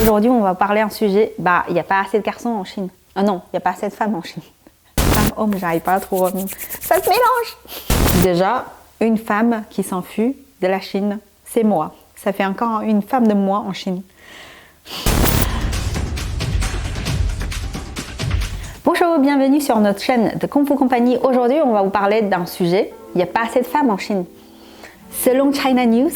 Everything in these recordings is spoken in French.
Aujourd'hui, on va parler d'un sujet, il n'y a pas assez de garçons en Chine. Ah non, il n'y a pas assez de femmes en Chine. Femme, homme, j'arrive pas à trop... Ça se mélange. Déjà, une femme qui s'enfuit de la Chine, c'est moi. Ça fait encore une femme de moi en Chine. Bonjour, bienvenue sur notre chaîne de Kung Fu Company. Aujourd'hui, on va vous parler d'un sujet. Il n'y a pas assez de femmes en Chine. Selon China News,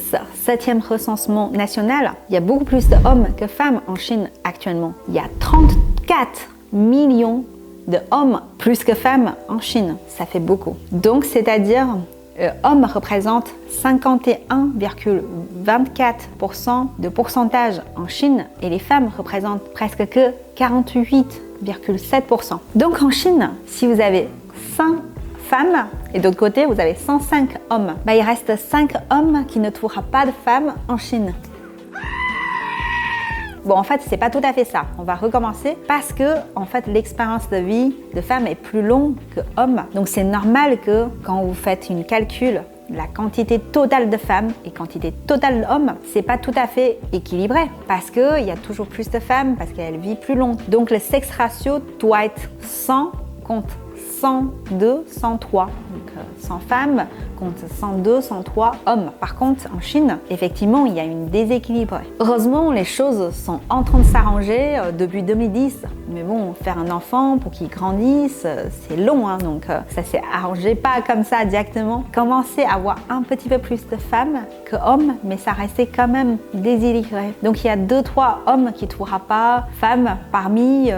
7e recensement national, il y a beaucoup plus d'hommes que femmes en Chine actuellement. Il y a 34 millions d'hommes plus que femmes en Chine. Ça fait beaucoup. Donc, c'est-à-dire, hommes représentent 51,24% de pourcentage en Chine et les femmes représentent presque que 48,7%. Donc, en Chine, si vous avez 100 femmes et d'autre côté vous avez 105 hommes, il reste 5 hommes qui ne trouvera pas de femmes en Chine. Bon, en fait, c'est pas tout à fait ça. On va recommencer parce que, en fait, l'expérience de vie de femme est plus longue que homme. Donc, c'est normal que quand vous faites une calcul, la quantité totale de femmes et quantité totale d'hommes, c'est pas tout à fait équilibré parce que il y a toujours plus de femmes parce qu'elles vivent plus long. Donc, le sexe ratio doit être 100 contre 102, 103. Donc 100 femmes contre 102, 103 hommes. Par contre, en Chine, effectivement, il y a une déséquilibre. Heureusement, les choses sont en train de s'arranger depuis 2010. Mais bon, faire un enfant pour qu'il grandisse, c'est long. Donc ça s'est arrangé pas comme ça directement. Commencer à avoir un petit peu plus de femmes que hommes, mais ça restait quand même déséquilibré. Donc il y a 2-3 hommes qui ne trouvera pas femmes parmi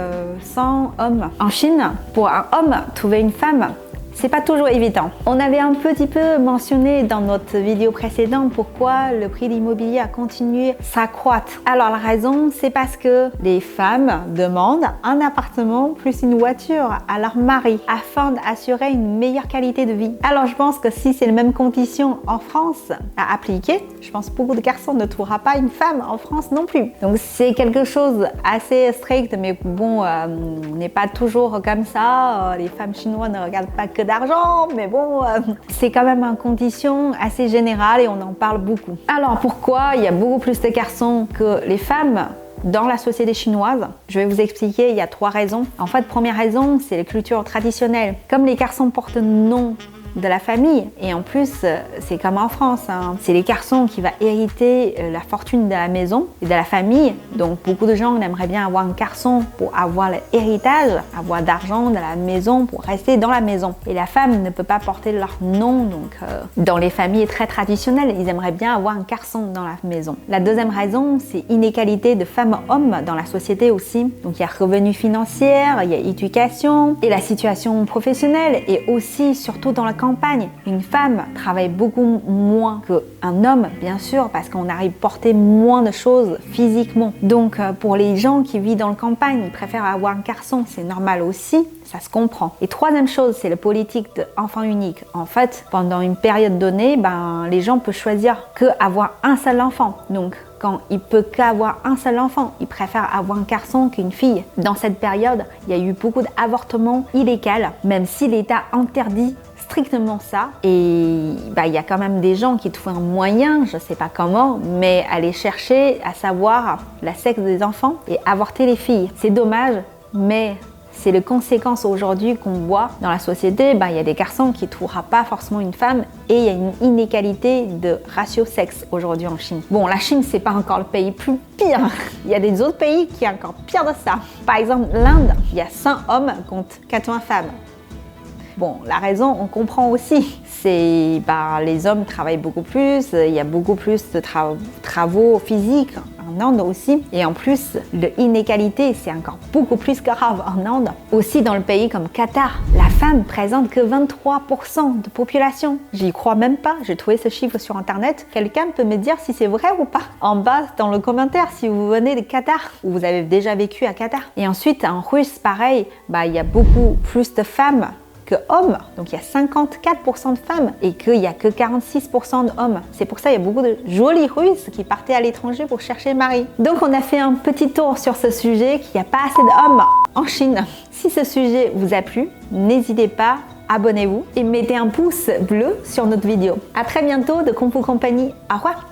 100 hommes. En Chine, pour un homme, trouver une femme, c'est pas toujours évident. On avait un petit peu mentionné dans notre vidéo précédente pourquoi le prix de l'immobilier a continué s'accroître. Alors la raison, c'est parce que les femmes demandent un appartement plus une voiture à leur mari afin d'assurer une meilleure qualité de vie. Alors je pense que si c'est les mêmes conditions en France à appliquer, je pense que beaucoup de garçons ne trouveront pas une femme en France non plus. Donc c'est quelque chose assez strict, mais bon, on n'est pas toujours comme ça. Les femmes chinoises ne regardent pas que d'argent, mais bon, c'est quand même une condition assez générale et on en parle beaucoup. Alors pourquoi il y a beaucoup plus de garçons que les femmes dans la société chinoise? Je vais vous expliquer, il y a 3 raisons. En fait, première raison, c'est les cultures traditionnelles. Comme les garçons portent le nom de la famille, et en plus c'est comme en France, c'est les garçons qui vont hériter la fortune de la maison et de la famille. Donc beaucoup de gens aimeraient bien avoir un garçon pour avoir l'héritage, avoir d'argent de la maison pour rester dans la maison, et la femme ne peut pas porter leur nom. Donc dans les familles très traditionnelles, ils aimeraient bien avoir un garçon dans la maison. La deuxième raison, c'est inégalité de femmes-hommes dans la société aussi. Donc il y a revenus financiers, il y a éducation et la situation professionnelle, et aussi surtout dans la campagne, une femme travaille beaucoup moins qu'un homme, bien sûr, parce qu'on arrive à porter moins de choses physiquement. Donc pour les gens qui vivent dans la campagne, ils préfèrent avoir un garçon, c'est normal aussi, ça se comprend. Et troisième chose, c'est la politique d'enfant unique. En fait, pendant une période donnée, les gens peuvent choisir qu'avoir un seul enfant. Donc quand il peut qu'avoir un seul enfant, il préfère avoir un garçon qu'une fille. Dans cette période, il y a eu beaucoup d'avortements illégaux, même si l'État interdit strictement ça, et il y a quand même des gens qui trouvent un moyen, je sais pas comment, mais aller chercher à savoir la sexe des enfants et avorter les filles. C'est dommage, mais c'est les conséquences aujourd'hui qu'on voit dans la société. Il y a des garçons qui ne trouveront pas forcément une femme, et il y a une inégalité de ratio sexe aujourd'hui en Chine. Bon, la Chine, c'est pas encore le pays plus pire. Il y a des autres pays qui sont encore pire de ça. Par exemple, l'Inde, il y a 100 hommes contre 80 femmes. Bon, la raison, on comprend aussi. C'est les hommes travaillent beaucoup plus, il y a beaucoup plus de travaux physiques en Inde aussi. Et en plus, l'inégalité, c'est encore beaucoup plus grave en Inde. Aussi dans le pays comme Qatar, la femme présente que 23% de population. J'y crois même pas, j'ai trouvé ce chiffre sur internet. Quelqu'un peut me dire si c'est vrai ou pas en bas dans le commentaire si vous venez de Qatar ou vous avez déjà vécu à Qatar. Et ensuite, en Russe, pareil, il y a beaucoup plus de femmes que hommes, donc il y a 54% de femmes et qu'il n'y a que 46% d'hommes. C'est pour ça qu'il y a beaucoup de jolis Russes qui partaient à l'étranger pour chercher mari. Donc on a fait un petit tour sur ce sujet, qu'il n'y a pas assez d'hommes en Chine. Si ce sujet vous a plu, n'hésitez pas, abonnez-vous et mettez un pouce bleu sur notre vidéo. À très bientôt de Kung Fu Company. Au revoir.